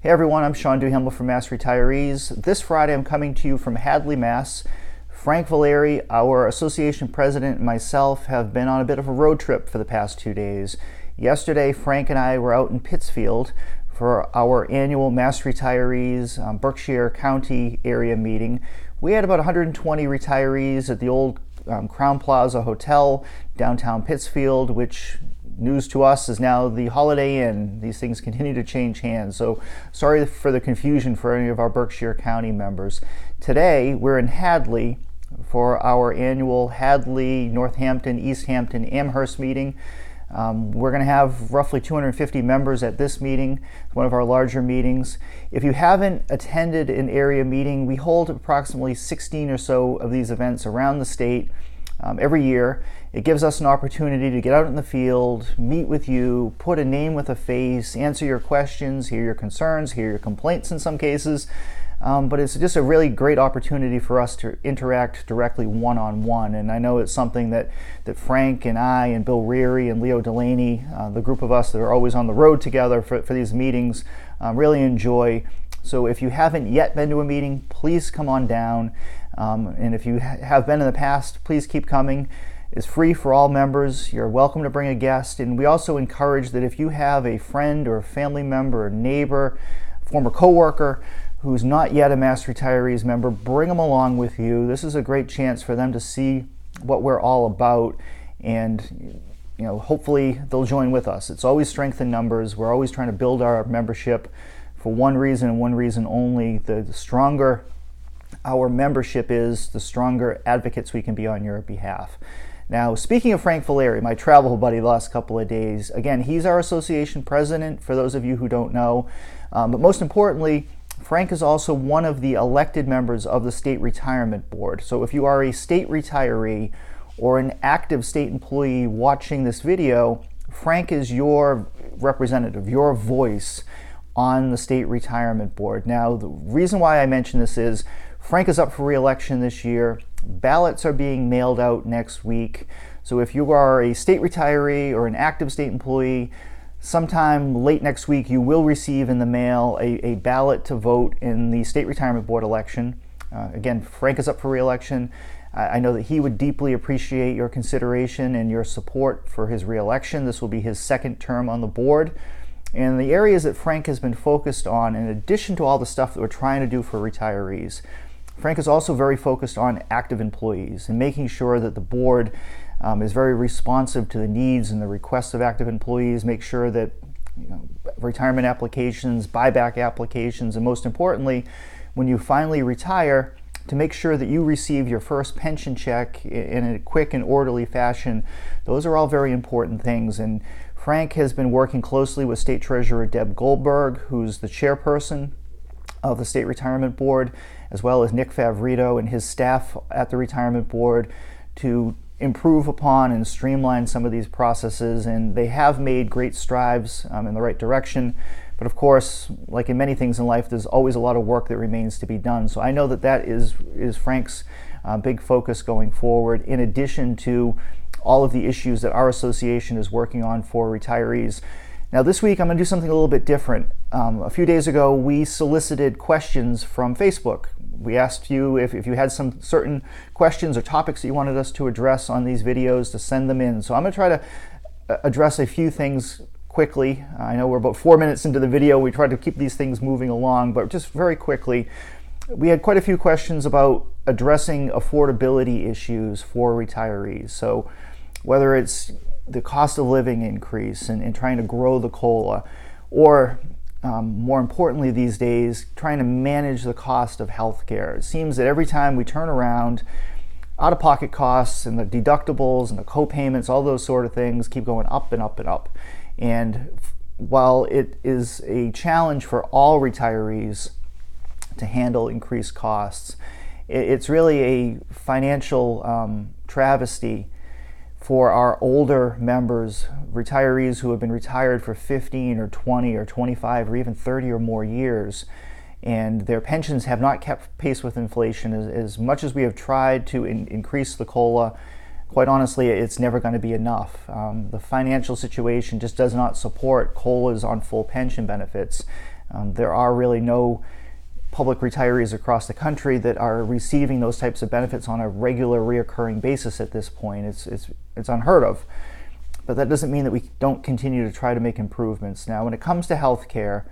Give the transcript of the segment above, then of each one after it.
Hey everyone, I'm Sean Duhamel from Mass Retirees. This Friday I'm coming to you from Hadley, Mass. Frank Valeri, our association president, and myself have been on a bit of a road trip for the past 2 days. Yesterday, Frank and I were out in Pittsfield for our annual Mass Retirees Berkshire County area meeting. We had about 120 retirees at the old Crown Plaza Hotel, downtown Pittsfield, which news to us is now the Holiday Inn. These things continue to change hands, so sorry for the confusion for any of our Berkshire County members. Today we're in Hadley for our annual Hadley, Northampton, East Hampton, Amherst meeting. We're going to have roughly 250 members at this meeting, one of our larger meetings. If you haven't attended an area meeting, we hold approximately 16 or so of these events around the state every year. It gives us an opportunity to get out in the field, meet with you, put a name with a face, answer your questions, hear your concerns, hear your complaints in some cases. But it's just a really great opportunity for us to interact directly one-on-one. And I know it's something that Frank and I and Bill Reary and Leo Delaney, the group of us that are always on the road together for these meetings, really enjoy. So if you haven't yet been to a meeting, please come on down. And if you have been in the past, please keep coming. It's free for all members. You're welcome to bring a guest. And we also encourage that if you have a friend or a family member, a neighbor, former coworker who's not yet a Mass Retirees member, bring them along with you. This is a great chance for them to see what we're all about, and hopefully they'll join with us. It's always strength in numbers. We're always trying to build our membership for one reason and one reason only. The stronger our membership is, the stronger advocates we can be on your behalf. Now, speaking of Frank Valeri, my travel buddy the last couple of days, again, he's our association president, for those of you who don't know. But most importantly, Frank is also one of the elected members of the State Retirement Board. So if you are a state retiree or an active state employee watching this video, Frank is your representative, your voice on the State Retirement Board. Now, the reason why I mention this is Frank is up for re-election this year. Ballots are being mailed out next week. So if you are a state retiree or an active state employee, sometime late next week you will receive in the mail a ballot to vote in the State Retirement Board election. Again, Frank is up for re-election. I know that he would deeply appreciate your consideration and your support for his re-election. This will be his second term on the board. And the areas that Frank has been focused on, in addition to all the stuff that we're trying to do for retirees, Frank is also very focused on active employees and making sure that the board is very responsive to the needs and the requests of active employees, make sure that retirement applications, buyback applications, and most importantly, when you finally retire, to make sure that you receive your first pension check in a quick and orderly fashion. Those are all very important things. And Frank has been working closely with State Treasurer Deb Goldberg, who's the chairperson of the State Retirement Board, as well as Nick Favorito and his staff at the Retirement Board, to improve upon and streamline some of these processes. And they have made great strides in the right direction. But of course, like in many things in life, there's always a lot of work that remains to be done. So I know that is Frank's big focus going forward, in addition to all of the issues that our association is working on for retirees. Now this week I'm going to do something a little bit different. A few days ago we solicited questions from Facebook. We asked you if you had some certain questions or topics that you wanted us to address on these videos, to send them in. So I'm going to try to address a few things quickly. I know we're about 4 minutes into the video. We tried to keep these things moving along, but just very quickly, we had quite a few questions about addressing affordability issues for retirees. So whether it's the cost of living increase and trying to grow the COLA, or more importantly these days, trying to manage the cost of healthcare. It seems that every time we turn around, out-of-pocket costs and the deductibles and the co-payments, all those sort of things keep going up and up and up. And while it is a challenge for all retirees to handle increased costs, it's really a financial travesty for our older members, retirees who have been retired for 15 or 20 or 25 or even 30 or more years, and their pensions have not kept pace with inflation. As much as we have tried to increase the COLA, quite honestly, it's never going to be enough. The financial situation just does not support COLAs on full pension benefits. There are really no public retirees across the country that are receiving those types of benefits on a regular, reoccurring basis at this point. It's unheard of. But that doesn't mean that we don't continue to try to make improvements. Now, when it comes to health care,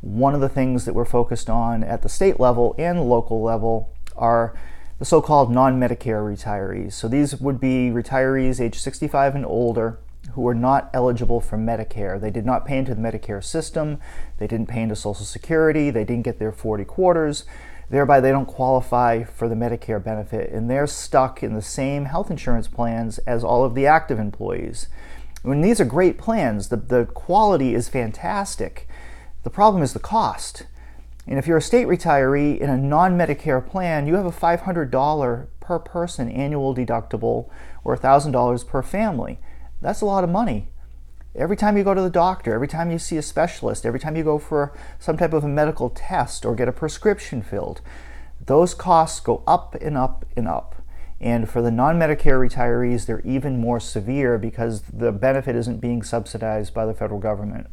one of the things that we're focused on at the state level and the local level are the so-called non-Medicare retirees. So these would be retirees age 65 and older who are not eligible for Medicare. They did not pay into the Medicare system, they didn't pay into Social Security, they didn't get their 40 quarters, thereby they don't qualify for the Medicare benefit, and they're stuck in the same health insurance plans as all of the active employees. When these are great plans, the quality is fantastic. The problem is the cost. And if you're a state retiree in a non-Medicare plan, you have a $500 per person annual deductible or $1,000 per family. That's a lot of money. Every time you go to the doctor, every time you see a specialist, every time you go for some type of a medical test or get a prescription filled, those costs go up and up and up. And for the non-Medicare retirees, they're even more severe because the benefit isn't being subsidized by the federal government.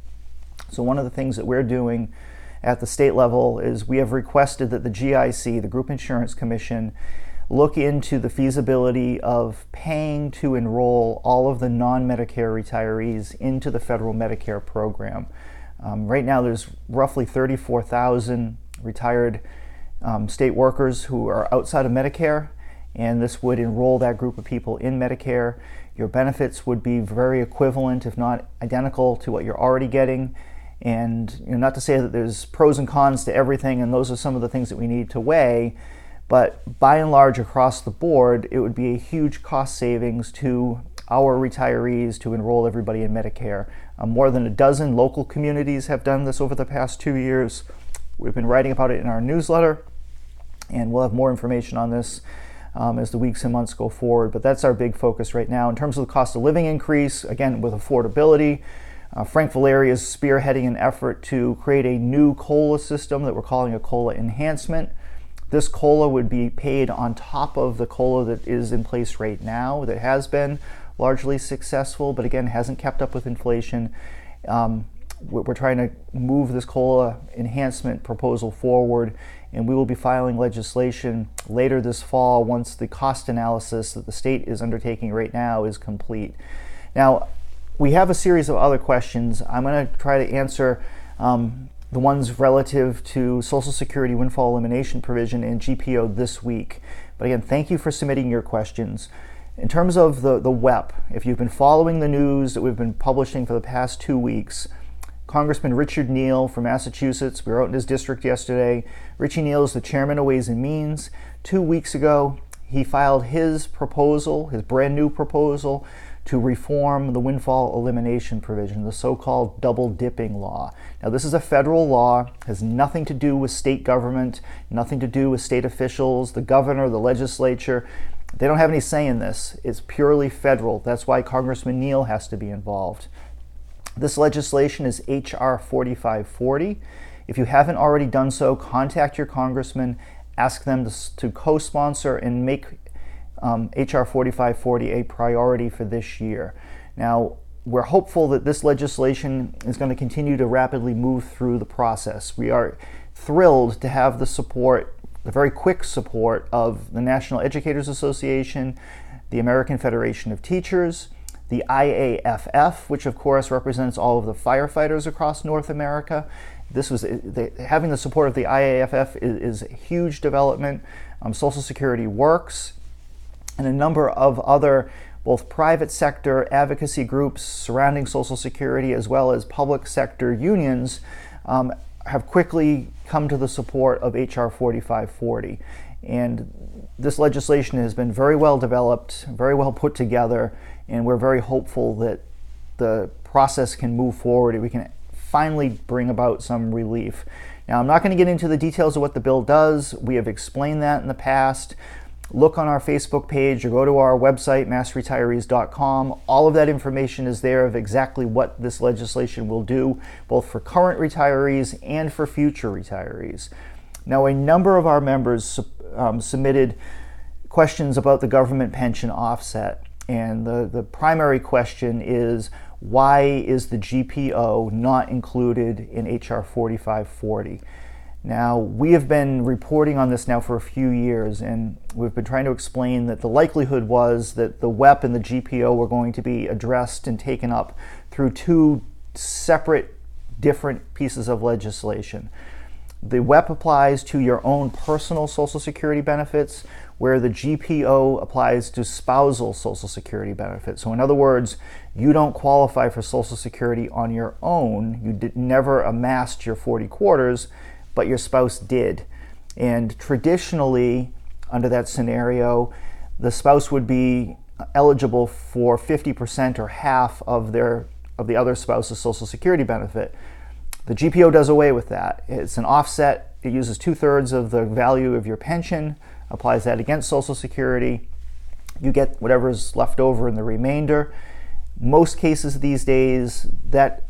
So one of the things that we're doing at the state level is we have requested that the GIC, the Group Insurance Commission, look into the feasibility of paying to enroll all of the non-Medicare retirees into the federal Medicare program. Right now there's roughly 34,000 retired state workers who are outside of Medicare, and this would enroll that group of people in Medicare. Your benefits would be very equivalent, if not identical, to what you're already getting. And not to say that there's pros and cons to everything, and those are some of the things that we need to weigh, but by and large across the board, it would be a huge cost savings to our retirees to enroll everybody in Medicare. More than a dozen local communities have done this over the past 2 years. We've been writing about it in our newsletter, and we'll have more information on this as the weeks and months go forward. But that's our big focus right now. In terms of the cost of living increase, again, with affordability, Frank Valeri is spearheading an effort to create a new COLA system that we're calling a COLA enhancement. This COLA would be paid on top of the COLA that is in place right now, that has been largely successful, but again, hasn't kept up with inflation. We're trying to move this COLA enhancement proposal forward, and we will be filing legislation later this fall once the cost analysis that the state is undertaking right now is complete. Now, we have a series of other questions. I'm going to try to answer the ones relative to Social Security windfall elimination provision and GPO this week. But again, thank you for submitting your questions. In terms of the WEP, if you've been following the news that we've been publishing for the past 2 weeks, Congressman Richard Neal from Massachusetts, we were out in his district yesterday. Richie Neal is the chairman of Ways and Means. 2 weeks ago, he filed his proposal, his brand new proposal, to reform the windfall elimination provision, the so-called double dipping law. Now, this is a federal law, has nothing to do with state government, nothing to do with state officials, the governor, the legislature. They don't have any say in this. It's purely federal. That's why Congressman Neal has to be involved. This legislation is H.R. 4540. If you haven't already done so, contact your congressman, ask them to co-sponsor and make H.R. 4540 a priority for this year. Now, we're hopeful that this legislation is going to continue to rapidly move through the process. We are thrilled to have the support, the very quick support of the National Educators Association, the American Federation of Teachers, the IAFF, which of course represents all of the firefighters across North America. Having the support of the IAFF is a huge development. Social Security Works, and a number of other both private sector advocacy groups surrounding Social Security as well as public sector unions have quickly come to the support of H.R. 4540. And this legislation has been very well developed, very well put together, and we're very hopeful that the process can move forward and we can finally bring about some relief. Now, I'm not going to get into the details of what the bill does. We have explained that in the past. Look on our Facebook page or go to our website, massretirees.com. All of that information is there of exactly what this legislation will do, both for current retirees and for future retirees. Now, a number of our members submitted questions about the government pension offset. And the primary question is, why is the GPO not included in HR 4540? Now, we have been reporting on this now for a few years, and we've been trying to explain that the likelihood was that the WEP and the GPO were going to be addressed and taken up through two separate, different pieces of legislation. The WEP applies to your own personal Social Security benefits, where the GPO applies to spousal Social Security benefits. So in other words, you don't qualify for Social Security on your own. You never amassed your 40 quarters, but your spouse did. And traditionally, under that scenario, the spouse would be eligible for 50% or half of the other spouse's Social Security benefit. The GPO does away with that. It's an offset. It uses 2/3 of the value of your pension, applies that against Social Security. You get whatever's left over in the remainder. Most cases these days, that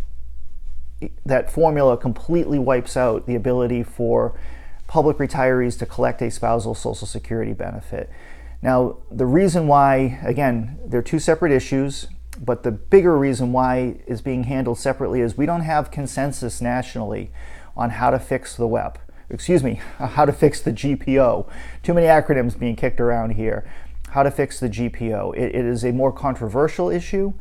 formula completely wipes out the ability for public retirees to collect a spousal Social Security benefit. Now, the reason why, again, they're two separate issues, but the bigger reason why is being handled separately is we don't have consensus nationally on how to fix the WEP. How to fix the GPO. Too many acronyms being kicked around here. How to fix the GPO. It is a more controversial issue.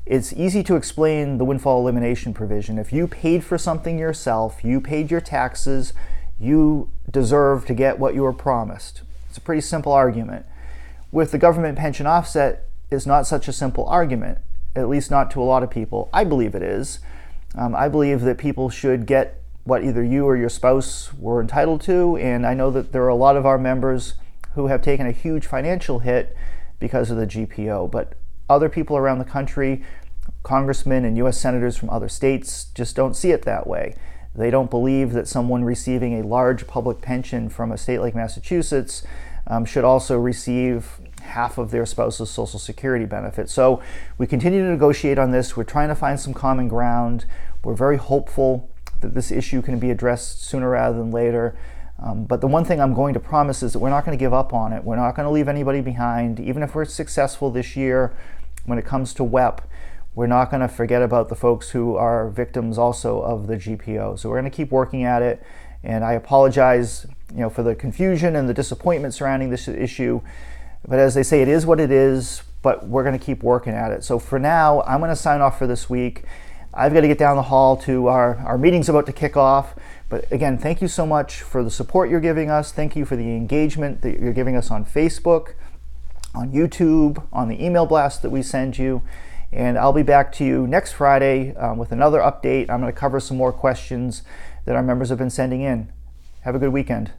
It's easy to explain the windfall elimination provision. If you paid for something yourself, you paid your taxes, you deserve to get what you were promised. It's a pretty simple argument. With the government pension offset, it's not such a simple argument, at least not to a lot of people. I believe it is. I believe that people should get what either you or your spouse were entitled to, and I know that there are a lot of our members who have taken a huge financial hit because of the GPO, but other people around the country, congressmen and U.S. senators from other states, just don't see it that way. They don't believe that someone receiving a large public pension from a state like Massachusetts should also receive half of their spouse's Social Security benefit. So we continue to negotiate on this. We're trying to find some common ground. We're very hopeful that this issue can be addressed sooner rather than later. But the one thing I'm going to promise is that we're not going to give up on it. We're not going to leave anybody behind. Even if we're successful this year when it comes to WEP, we're not going to forget about the folks who are victims also of the GPO. So we're going to keep working at it. And I apologize, for the confusion and the disappointment surrounding this issue. But as they say, it is what it is, but we're going to keep working at it. So for now, I'm going to sign off for this week. I've got to get down the hall to our meeting's about to kick off. But again, thank you so much for the support you're giving us. Thank you for the engagement that you're giving us on Facebook, on YouTube, on the email blast that we send you. And I'll be back to you next Friday with another update. I'm going to cover some more questions that our members have been sending in. Have a good weekend.